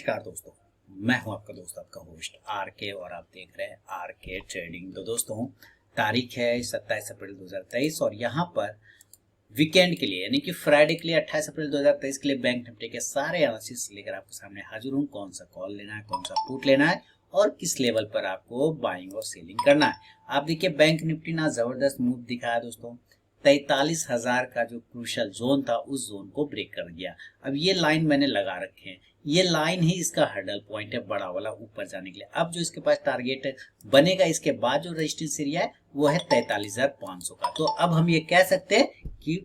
नमस्कार दोस्तों, मैं हूं आपका दोस्त आपका होस्ट आर के और आप देख रहे हैं आर के ट्रेडिंग। तो दोस्तों तारीख है 27 अप्रैल 2023 और यहाँ पर वीकेंड के लिए यानी कि फ्राइडे के लिए 28 अप्रैल 2023 के लिए बैंक निफ्टी के सारे एनालिसिस लेकर आपके सामने हाजिर हूँ। कौन सा कॉल लेना है, कौन सा पुट लेना है और किस लेवल पर आपको बाइंग और सेलिंग करना है। आप देखिए बैंक निफ्टी ना जबरदस्त मूव दिखाया दोस्तों। 43,000 का जो क्रूशल जोन था उस जोन को ब्रेक कर दिया। अब ये लाइन मैंने लगा रखे हैं, ये लाइन ही इसका हर्डल पॉइंट है बड़ा वाला ऊपर जाने के लिए। अब जो इसके पास टारगेट बनेगा इसके बाद जो रेजिस्टेंस एरिया है वो है 43,500 का। तो अब हम ये कह सकते हैं कि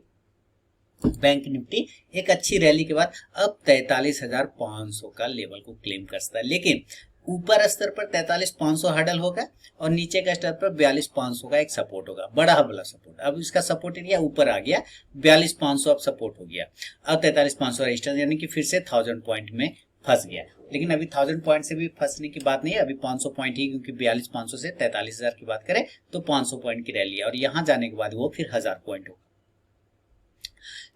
बैंक निफ्टी एक अच्छी रैली के बाद अब 43,500 का लेवल को क्लेम कर सकता है। लेकिन ऊपर स्तर पर 43,500 हर्डल होगा और नीचे का स्तर पर 42,500 का एक सपोर्ट होगा, बड़ा बड़ा सपोर्ट। अब इसका सपोर्ट एरिया ऊपर आ गया, 42,500 अब सपोर्ट हो गया। अब 43,500 रजिस्टर यानी कि फिर से 1000 पॉइंट में फंस गया। लेकिन अभी 1000 पॉइंट से भी फंसने की बात नहीं है, अभी 500 पॉइंट ही, क्योंकि 42,500 से 43,000 की बात करें तो 500 पॉइंट की रैली है और यहाँ जाने के बाद वो फिर 1000 पॉइंट होगा।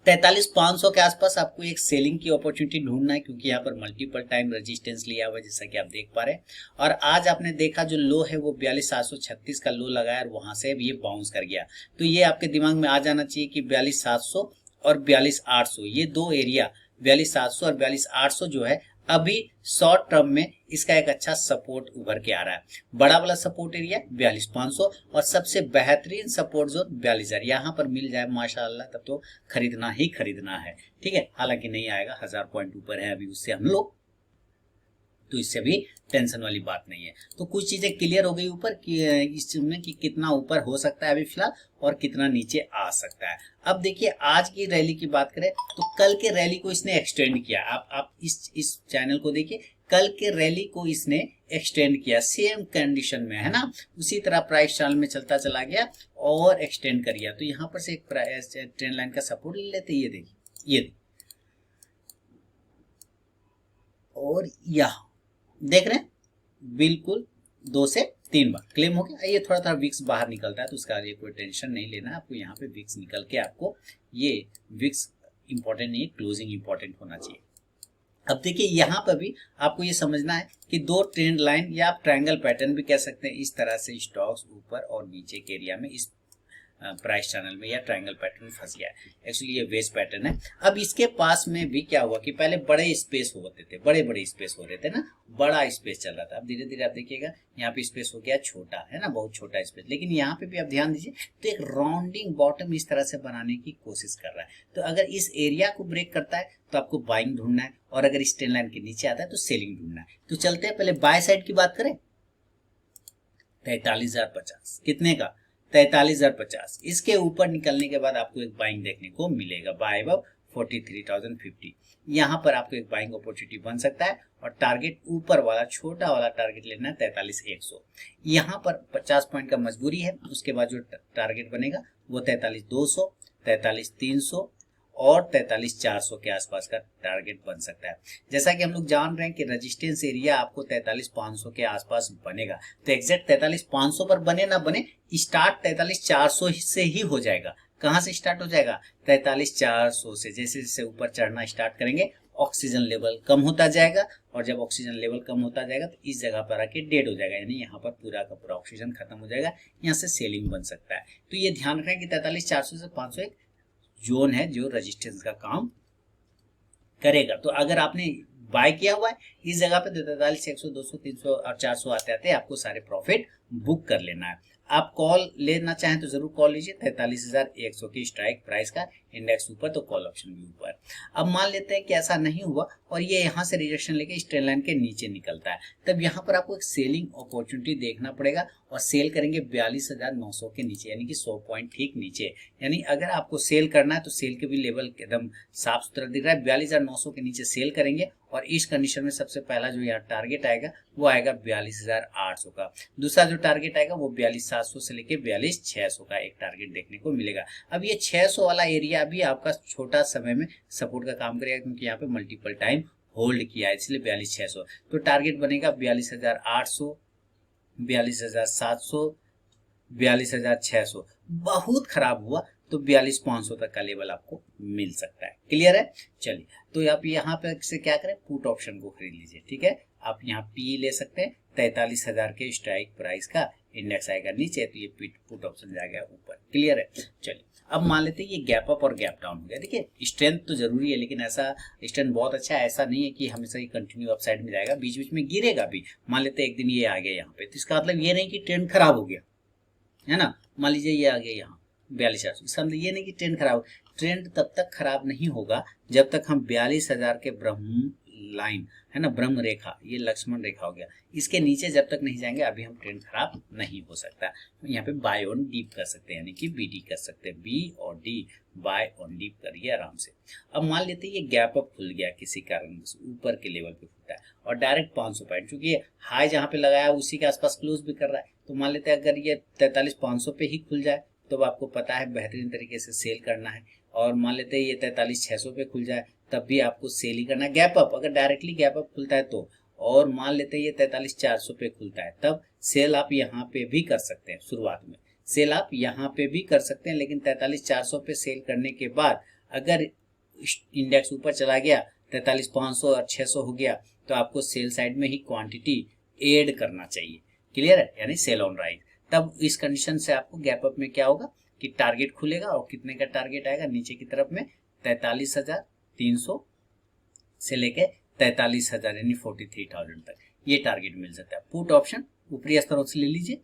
43,500 के आसपास आपको एक सेलिंग की अपॉर्चुनिटी ढूंढना है, क्योंकि यहाँ पर मल्टीपल टाइम रेजिस्टेंस लिया हुआ है जैसा कि आप देख पा रहे हैं। और आज आपने देखा जो लो है वो 42,736 का लो लगाया और वहां से ये बाउंस कर गया। तो ये आपके दिमाग में आ जाना चाहिए कि 42,700 और 42,800 ये दो एरिया 42,700 और 42,800 जो है अभी शॉर्ट टर्म में इसका एक अच्छा सपोर्ट उभर के आ रहा है। बड़ा वाला सपोर्ट एरिया 42,500 और सबसे बेहतरीन सपोर्ट जोन 42,000 यहाँ पर मिल जाए माशाअल्लाह तब तो खरीदना ही खरीदना है। ठीक है, हालांकि नहीं आएगा, 1000 पॉइंट ऊपर है अभी उससे हम लोग, तो इससे भी टेंशन वाली बात नहीं है। तो कुछ चीजें क्लियर हो गई ऊपर कि इसमें कि कितना ऊपर हो सकता है अभी फिलहाल और कितना नीचे आ सकता है। अब देखिए आज की रैली की बात करें तो कल के रैली को इसने एक्सटेंड किया। आप इस चैनल को देखिए, कल के रैली को इसने एक्सटेंड किया सेम कंडीशन में, है ना। उसी तरह प्राइस चैनल में चलता चला गया और एक्सटेंड कर गया। तो यहाँ पर से एक ट्रेंड लाइन का सपोर्ट ले लेते, ये देखिए, ये और यहाँ देख रहे हैं बिल्कुल 2 से 3 बार क्लेम हो गया। ये थोड़ा विक्स बाहर निकलता है तो उसका ये कोई टेंशन नहीं लेना है आपको। यहाँ पे विक्स निकल के आपको ये विक्स इंपॉर्टेंट नहीं है, क्लोजिंग इंपॉर्टेंट होना चाहिए। अब देखिए यहाँ पर भी आपको ये समझना है कि दो ट्रेंड लाइन या आप ट्रायंगल पैटर्न भी कह सकते हैं, इस तरह से स्टॉक्स ऊपर और नीचे के एरिया में इस प्राइस चैनल में या ट्रायंगल पैटर्न में फंस गया है। एक्चुअली ये वेज पैटर्न है। अब इसके पास में भी क्या हुआ कि पहले बड़े स्पेस होते थे, बड़े स्पेस हो रहे थे ना, बड़ा स्पेस चल रहा था। अब धीरे धीरे आप देखिएगा यहाँ पे स्पेस हो गया छोटा, है ना, बहुत छोटा स्पेस। लेकिन यहाँ पे भी आप ध्यान दीजिए तो एक राउंडिंग बॉटम इस तरह से बनाने की कोशिश कर रहा है। तो अगर इस एरिया को ब्रेक करता है तो आपको बाइंग ढूंढना है और अगर इस ट्रेंड लाइन के नीचे आता है तो सेलिंग ढूंढना है। तो चलते हैं पहले बाय साइड की बात करें। 43,050 कितने का, 43,050। इसके ऊपर निकलने के बाद आपको एक बाइंग देखने को मिलेगा, बाय अबव 43,050। यहाँ पर आपको एक बाइंग अपॉर्चुनिटी बन सकता है और टारगेट ऊपर वाला छोटा वाला टारगेट लेना है 43,100। यहाँ पर 50 पॉइंट का मजबूरी है, उसके बाद जो टारगेट बनेगा वो 43,200, 43,300 और 43,400 के आसपास का टारगेट बन सकता है। जैसा कि हम लोग जान रहे हैं कि रेजिस्टेंस एरिया आपको 43,500 के आसपास बनेगा। तो एग्जैक्ट 43,500 पर बने ना बने, स्टार्ट 43,400 से ही हो जाएगा। कहां से स्टार्ट हो जाएगा, 43,400 से। जैसे जैसे ऊपर चढ़ना स्टार्ट करेंगे ऑक्सीजन लेवल कम होता जाएगा और जब ऑक्सीजन लेवल कम होता जाएगा तो इस जगह पर आके डेड हो जाएगा, यानी यहाँ पर पूरा का पूरा ऑक्सीजन खत्म हो जाएगा। यहाँ से सेलिंग बन सकता है। तो ये ध्यान रखें कि 43,400 से 500 एक जोन है जो रेजिस्टेंस का काम करेगा। तो अगर आपने बाय किया हुआ है इस जगह पे 43,100, 200, 300 और 400 आते आते आपको सारे प्रॉफिट बुक कर लेना है। आप कॉल लेना चाहें तो जरूर कॉल लीजिए। 43,100 की स्ट्राइक प्राइस का, इंडेक्स ऊपर तो कॉल ऑप्शन भी ऊपर। अब मान लेते हैं कि ऐसा नहीं हुआ और ये यहाँ से रिजेक्शन लेके इस ट्रेंड लाइन के नीचे निकलता है, तब यहाँ पर आपको एक सेलिंग अपॉर्चुनिटी देखना पड़ेगा और सेल करेंगे 42,900 के नीचे, यानी कि 100 पॉइंट ठीक नीचे। यानी अगर आपको सेल करना है तो सेल के भी लेवल एकदम साफ सुथरा दिख रहा है। 42,900 के नीचे सेल करेंगे और इस कंडीशन में सबसे पहला जो यहाँ टारगेट आएगा वो आएगा 42,800 का। दूसरा जो टारगेट आएगा वो 42,700 से लेके 42,600 का एक टारगेट देखने को मिलेगा। अब ये 600 वाला एरिया भी आपका छोटा समय में सपोर्ट का काम करेगा, क्योंकि यहाँ पे मल्टीपल टाइम होल्ड किया है, इसलिए 42,600। तो टारगेट बनेगा 42,800, 42,700, 42,600। बहुत खराब हुआ तो 42,500 तक का लेवल आपको मिल सकता है। क्लियर है? चलिए, तो आप यहाँ पे से क्या करें, पुट ऑप्शन को खरीद लीजिए। ठीक है, आप यहाँ पी ले सकते हैं, 43,000 के स्ट्राइक प्राइस का, इंडेक्स आएगा नीचे तो ये पुट ऑप्शन जाएगा ऊपर। क्लियर है? चलिए, अब मान लेते हैं ये गैप अप और गैप डाउन हो गया। देखिए, स्ट्रेंथ तो जरूरी है, लेकिन ऐसा स्ट्रेंथ बहुत अच्छा है, ऐसा नहीं है कि हमेशा ही कंटिन्यू अप साइड में जाएगा, बीच बीच में गिरेगा भी। मान लेते हैं एक दिन ये आ गया यहाँ पे, तो इसका मतलब ये नहीं कि ट्रेंड खराब हो गया, है ना। मान लीजिए ये आ गया यहाँ 42,800, इसका मतलब ये नहीं कि ट्रेंड खराब, ट्रेंड तब तक खराब नहीं होगा जब तक हम 42,000 के ब्रह्म लाइन, है ना, ब्रह्म रेखा, ये लक्ष्मण रेखा हो गया, इसके नीचे जब तक नहीं जाएंगे अभी हम ट्रेंड खराब नहीं हो सकता। यहाँ पे बाय ऑन डीप कर सकते हैं, यानी कि बीडी कर सकते हैं, बी और डी, बाय ऑन डीप करिए आराम से। अब मान लेते हैं ये गैप अप खुल गया किसी कारण से, ऊपर के लेवल पे खुलता है और डायरेक्ट 500 पॉइंट, चूंकि हाई जहाँ पे लगाया उसी के आसपास क्लोज भी कर रहा है, तो मान लेते हैं अगर ये 43,500 पे ही खुल जाए तो आपको पता है बेहतरीन तरीके से सेल करना है। और मान लेते हैं ये 43,600 पे खुल जाए तब भी आपको सेल ही करना है, गैप अप, अगर डायरेक्टली गैप अप खुलता है तो। और मान लेते हैं ये 43,400 पे खुलता है तब सेल आप यहाँ पे भी कर सकते हैं, शुरुआत में सेल आप यहाँ पे भी कर सकते हैं, लेकिन 43,400 पे सेल करने के बाद अगर इंडेक्स ऊपर चला गया 43,500 और 600 हो गया तो आपको सेल साइड में ही क्वांटिटी ऐड करना चाहिए। क्लियर है? यानी सेल ऑन राइज। तब इस कंडीशन से आपको गैप अप में क्या होगा कि टारगेट खुलेगा और कितने का टारगेट आएगा नीचे की तरफ में, 43,300 से लेके 43,000 यानी 43,000 तक ये टारगेट मिल सकता है। पुट ऑप्शन ऊपरी स्तरों से ले लीजिए,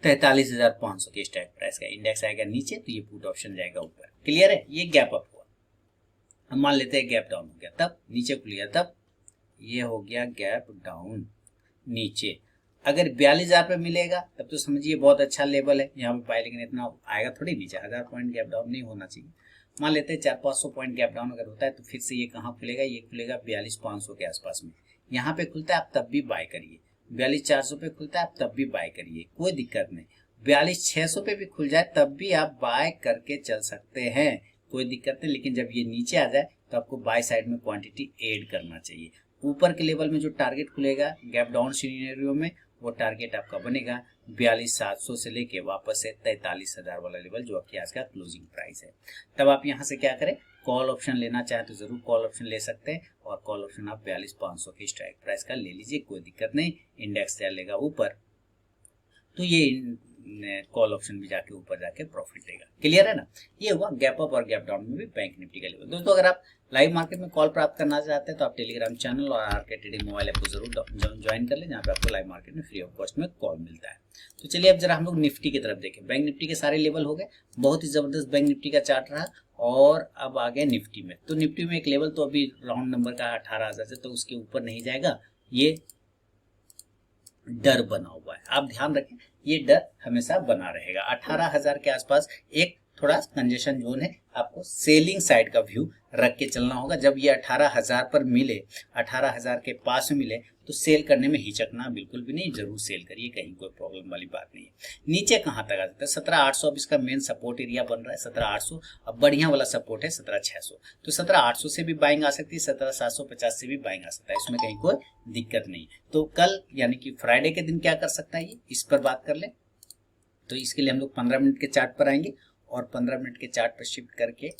43,500 के स्ट्राइक प्राइस का, इंडेक्स आएगा नीचे तो ये पुट ऑप्शन जाएगा ऊपर। क्लियर है? ये गैप अप हुआ। हम मान लेते हैं गैप डाउन हो गया, तब नीचे खुल गया, तब ये हो गया गैप डाउन नीचे। अगर 42,000 पे मिलेगा तब तो समझिए बहुत अच्छा लेवल है यहाँ पे पाए, लेकिन इतना आएगा थोड़ी नीचे, 1000 पॉइंट गैप डाउन नहीं होना चाहिए। मान लेते हैं 400-500 पॉइंट गैप डाउन अगर होता है तो फिर से ये कहाँ खुलेगा, ये खुलेगा 42,500 के आसपास में, यहाँ पे खुलता है आप तब भी बाय करिए। 42,400 पे खुलता है आप तब भी बाय करिए, कोई दिक्कत नहीं। 42,600 पे भी खुल जाए तब भी आप बाय करके चल सकते हैं, कोई दिक्कत नहीं। लेकिन जब ये नीचे आ जाए तो आपको बाय साइड में क्वांटिटी ऐड करना चाहिए। ऊपर के लेवल में जो टारगेट खुलेगा गैप डाउन सिनेरियो में, वो टारगेट आपका बनेगा 42,700 से लेके वापस से 43,000 वाला लेवल जो कि आज का क्लोजिंग प्राइस है। तब आप यहाँ से क्या करें, कॉल ऑप्शन लेना चाहें तो जरूर कॉल ऑप्शन ले सकते हैं, और कॉल ऑप्शन आप 42,500 की स्ट्राइक प्राइस का ले लीजिए, कोई दिक्कत नहीं। इंडेक्स चलेगा ऊपर तो ये कॉल ऑप्शन भी जाके ऊपर जाके प्रॉफिट देगा। क्लियर है ना? ये हुआ गैप अप और गैप डाउन में भी बैंक निफ्टी का लेवल। दोस्तों, अगर आप लाइव मार्केट में कॉल प्राप्त करना चाहते हैं तो आप टेलीग्राम चैनल और आरके ट्रेडिंग मोबाइल ऐप को जरूर ज्वाइन कर लें, जहाँ पे आपको लाइव मार्केट में फ्री ऑफ कॉस्ट में कॉल मिलता है। तो चलिए अब जरा हम लोग निफ्टी की तरफ देखें। बैंक निफ्टी के सारे लेवल हो गए, बहुत ही जबरदस्त बैंक निफ्टी का चार्ट रहा, और अब आ गए निफ्टी में। तो निफ्टी में एक लेवल तो अभी राउंड नंबर का 18,000 से, तो उसके ऊपर नहीं जाएगा, ये डर बना हुआ है, आप ध्यान रखें, ये डर हमेशा बना रहेगा। 18,000 के आसपास एक थोड़ा कंजेशन जोन है, आपको सेलिंग साइड का व्यू रख के चलना होगा। जब ये 18,000 पर मिले, 18,000 के पास में मिले तो सेल करने में हिचकना बिल्कुल भी नहीं, जरूर सेल करिए, कहीं कोई प्रॉब्लम वाली बात नहीं है। नीचे कहाँ तक आ सकता है, 17,800 अब इसका मेन सपोर्ट एरिया बन रहा है, 17,800। अब बढ़िया वाला सपोर्ट है 17,600, तो 17,800 से भी बाइंग आ सकती है, 17,750 से भी बाइंग आ सकता है, इसमें कहीं कोई दिक्कत नहीं। तो कल यानी कि फ्राइडे के दिन क्या कर सकता है, ये इस पर बात कर ले। तो इसके लिए हम लोग 15 मिनट के चार्ट पर आएंगे और 15 मिनट के चार्ट पर शिफ्ट करके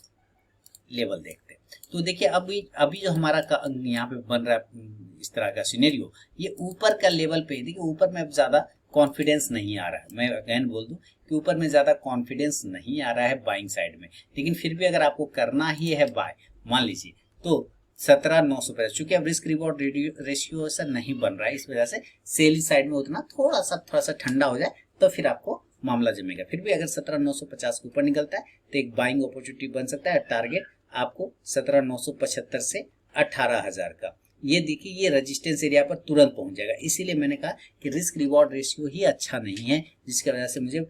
लेवल देखते हैं। तो देखिए अभी जो हमारा यहाँ पे बन रहा है इस तरह का सिनेरियो, ये ऊपर का लेवल पे, देखिए ऊपर में अब ज्यादा कॉन्फिडेंस नहीं आ रहा है, मैं अगेन बोल दूं कि ऊपर में ज्यादा कॉन्फिडेंस नहीं आ रहा है बाइंग साइड में, लेकिन फिर भी अगर आपको करना ही है बाय, मान लीजिए तो 17,950, चूंकि अब रिस्क रिवॉर्ड रेशियो ऐसा नहीं बन रहा है, इस वजह से सेलिंग साइड में उतना थोड़ा सा ठंडा हो जाए तो फिर आपको मामला जमेगा। फिर भी अगर 17,950 के ऊपर निकलता है तो एक बाइंग अपॉर्चुनिटी बन सकता है। टारगेट आपको 17,975 से 18,000 का, ये देखिए ये रेजिस्टेंस एरिया पर तुरंत पहुंच जाएगा। इसीलिए मैंने कहा कि रिस्क रिवॉर्ड रेशियो ही अच्छा नहीं है, जिसकी वजह से मुझे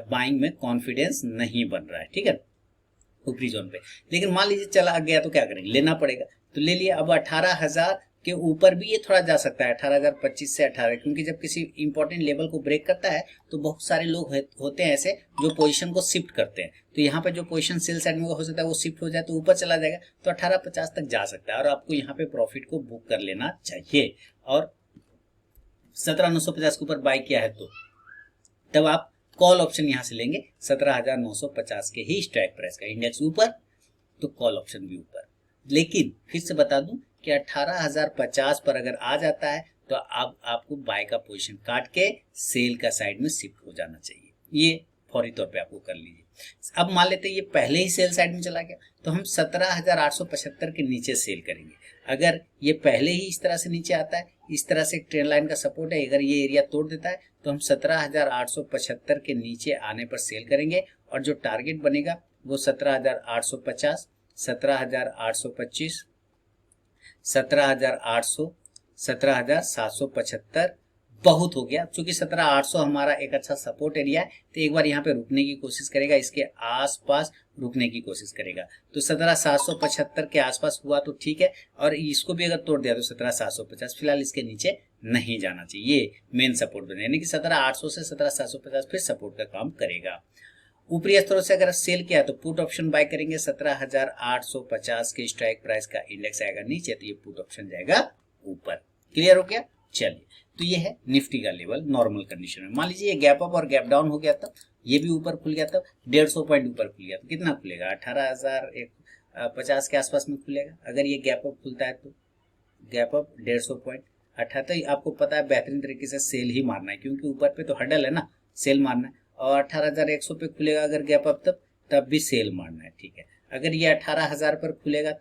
बाइंग में कॉन्फिडेंस नहीं बन रहा है, ठीक है, ऊपरी जोन पे। लेकिन मान लीजिए चला गया तो क्या करेंगे, लेना पड़ेगा, तो ले लिया। अब 18,000 के ऊपर भी ये थोड़ा जा सकता है, 18,025 से 18, क्योंकि जब किसी इंपॉर्टेंट लेवल को ब्रेक करता है तो बहुत सारे लोग होते हैं ऐसे जो पोजीशन को शिफ्ट करते हैं, तो यहाँ पे जो पोजीशन सेल साइड में हो सकता है वो शिफ्ट हो जाए तो ऊपर चला जाएगा, तो 18,50 तक जा सकता है, और आपको यहाँ पे प्रॉफिट को बुक कर लेना चाहिए। और 17,950 के ऊपर बाय किया है तो तब आप कॉल ऑप्शन यहाँ से लेंगे 17,950 के ही स्ट्राइक प्राइस का, इंडेक्स ऊपर तो कॉल ऑप्शन भी ऊपर। लेकिन फिर से बता दूं कि 18,050 पर अगर आ जाता है तो अब आपको बाय का पोजीशन काट के सेल का साइड में शिफ्ट हो जाना चाहिए। ये फौरी तौर पे आपको कर लीजिए। अब मान लेते हैं ये पहले ही सेल साइड में चला गया तो हम 17,875 के नीचे सेल करेंगे। अगर ये पहले ही इस तरह से नीचे आता है, इस तरह से ट्रेंड लाइन का सपोर्ट है, अगर ये एरिया तोड़ देता है तो हम 17,875 के नीचे आने पर सेल करेंगे और जो टारगेट बनेगा वो 17,850, 17,825, 17,800, 17,775 बहुत हो गया। चूंकि 17,800 हमारा एक अच्छा सपोर्ट एरिया है तो एक बार यहाँ पे रुकने की कोशिश करेगा, इसके आसपास रुकने की कोशिश करेगा। तो 17,775 के आसपास हुआ तो ठीक है, और इसको भी अगर तोड़ दिया तो 17,750, फिलहाल इसके नीचे नहीं जाना चाहिए। ये मेन सपोर्ट बने, यानी कि 17,800 से 17,750 फिर सपोर्ट का काम करेगा। ऊपरी स्तरों से अगर सेल किया तो पुट ऑप्शन बाय करेंगे, 17,850 के स्ट्राइक प्राइस का इंडेक्स आएगा नीचे तो ये पुट ऑप्शन जाएगा ऊपर। क्लियर हो गया? चलिए, तो ये है निफ्टी का लेवल नॉर्मल कंडीशन में। मान लीजिए ये गैप अप और गैप डाउन हो गया था, ये भी ऊपर खुल गया था, 150 पॉइंट ऊपर खुल गया तो कितना खुलेगा? 18,050 के आसपास में खुलेगा। अगर ये गैप अप खुलता है तो गैप अप 150 पॉइंट 18, आपको पता है बेहतरीन तरीके से सेल ही मारना है, क्योंकि ऊपर पे तो हडल है ना, सेल मारना है। और 18,100 पे खुलेगा अगर गैप अप तब भी सेल मारना है, ठीक है। अगर ये 18,000 पर खुलेगा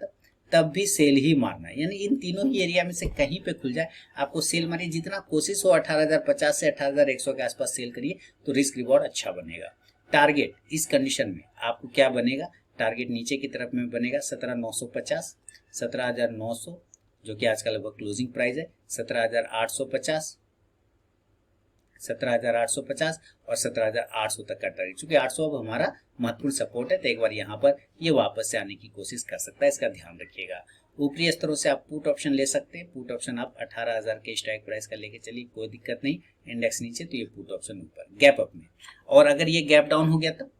तब भी सेल ही मारना है, यानी इन तीनों ही एरिया में से कहीं पे खुल जाए आपको सेल मारिए। जितना कोशिश हो 18,050 से 18,100 के आसपास सेल करिए तो रिस्क रिवॉर्ड अच्छा बनेगा। टारगेट इस कंडीशन में आपको क्या बनेगा? टारगेट नीचे की तरफ में बनेगा 17,950, 17,900 जो कि आज का लगभग क्लोजिंग प्राइस है, 17,850, 17,850 और 17,800 तक का टारगेट। चूंकि 800 अब हमारा महत्वपूर्ण सपोर्ट है तो एक बार यहाँ पर ये वापस से आने की कोशिश कर सकता है, इसका ध्यान रखिएगा। ऊपरी स्तरों से आप पुट ऑप्शन ले सकते हैं। पुट ऑप्शन आप 18,000 के स्ट्राइक प्राइस का लेके चलिए, कोई दिक्कत नहीं। इंडेक्स नीचे तो ये पुट ऑप्शन ऊपर गैप अप में। और अगर ये गैप डाउन हो गया तब,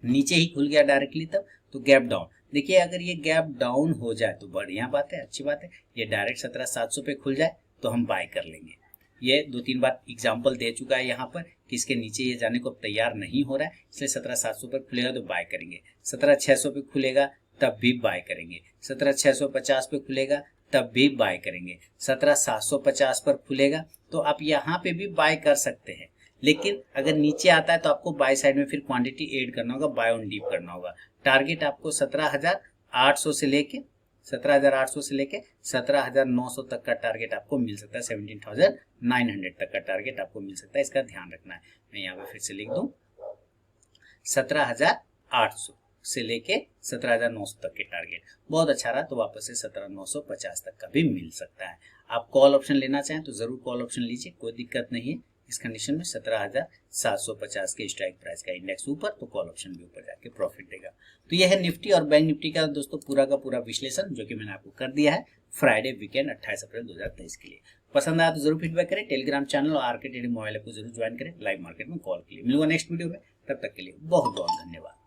नीचे ही खुल गया डायरेक्टली तब तो गैप डाउन। देखिए अगर ये गैप डाउन हो जाए तो बढ़िया बात है, अच्छी बात है। ये डायरेक्ट 17,700 पे खुल जाए तो हम बाय कर लेंगे। ये 2-3 बार एग्जाम्पल दे चुका है यहाँ पर कि इसके नीचे ये जाने को अब तैयार नहीं हो रहा है, इसलिए 17,700 पर खुलेगा तो बाय करेंगे। 17,600 पे खुलेगा तब भी बाय करेंगे। 17,650 पे खुलेगा तब भी बाय करेंगे। 17,750 पर खुलेगा तो आप यहाँ पे भी बाय कर सकते हैं। लेकिन अगर नीचे आता है तो आपको बाय साइड में फिर क्वांटिटी ऐड करना होगा, बाय ऑन डीप करना होगा। टारगेट आपको 17,800 से लेके 17,900 तक का टारगेट आपको मिल सकता है। 17,900 तक का टारगेट आपको मिल सकता है, इसका ध्यान रखना है। मैं यहाँ पे फिर से लिख दूं, 17,800 से लेके 17,900 तक के टारगेट। बहुत अच्छा रहा तो वापस से 17,950 तक का भी मिल सकता है। आप कॉल ऑप्शन लेना चाहें तो जरूर कॉल ऑप्शन लीजिए, कोई दिक्कत नहीं है। इस कंडीशन में 17,750 के स्ट्राइक प्राइस का इंडेक्स ऊपर तो कॉल ऑप्शन भी ऊपर जाके प्रॉफिट देगा। तो यह है निफ्टी और बैंक निफ्टी का दोस्तों पूरा का पूरा विश्लेषण, जो कि मैंने आपको कर दिया है फ्राइडे वीकेंड 28 अप्रैल 2023 के लिए। पसंद आया तो जरूर फीडबैक करें। टेलीग्राम चैनल और आरके ट्रेडिंग मोबाइल ऐप को जरूर ज्वाइन करें। लाइव मार्केट में कॉल के लिए मिलूंगा नेक्स्ट वीडियो में, तब तक के लिए बहुत बहुत धन्यवाद।